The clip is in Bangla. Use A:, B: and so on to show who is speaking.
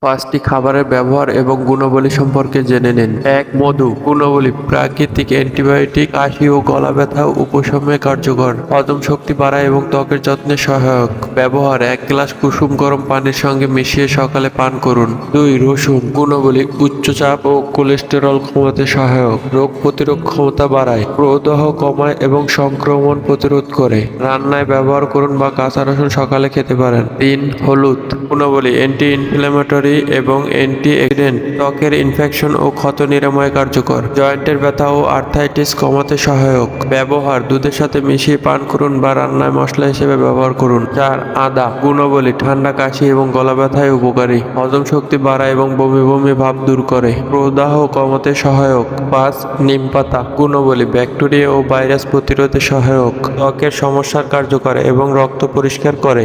A: পাঁচটি খাবারের ব্যবহার এবং গুণাবলী সম্পর্কে জেনে নিন। ১. মধু। গুণাবলী: প্রাকৃতিক অ্যান্টিবায়োটিক, কাশি ও গলা ব্যথা উপশমে কার্যকর, হজম শক্তি বাড়ায় এবং ত্বকের যত্নে সহায়ক। ব্যবহার: ১ গ্লাস কুসুম গরম পানির সঙ্গে মিশিয়ে সকালে পান করুন। ২. রসুন। গুণাবলী: উচ্চচাপ ও কোলেস্টেরল কমাতে সহায়ক, রোগ প্রতিরোধ ক্ষমতা বাড়ায়, প্রদাহ কমায় এবং সংক্রমণ প্রতিরোধ করে। রান্নায় ব্যবহার করুন বা কাঁচা রসুন সকালে খেতে পারেন। ৩. হলুদ। গুণাবলী: অ্যান্টি ইনফ্ল্যামেটরি এবং অ্যান্টিঅক্সিডেন্ট, ত্বকের ইনফেকশন ও ক্ষত নিরাময়ে কার্যকর, জয়েন্টের ব্যথা ও আর্থ্রাইটিস কমাতে সহায়ক। ব্যবহার: দুধের সাথে মিশিয়ে পান করুন বা রান্নায় মশলা হিসেবে ব্যবহার করুন। ৪. আদা। গুণাবলী: ঠান্ডা, কাশি এবং গলা ব্যথায় উপকারী, হজম শক্তি বাড়ায় এবং বমি বমি ভাব দূর করে, প্রদাহ কমাতে সহায়ক। ৫. নিমপাতা। গুণাবলী: ব্যাকটেরিয়া ও ভাইরাস প্রতিরোধে সহায়ক, ত্বকের সমস্যার কার্যকর এবং রক্ত পরিষ্কার করে।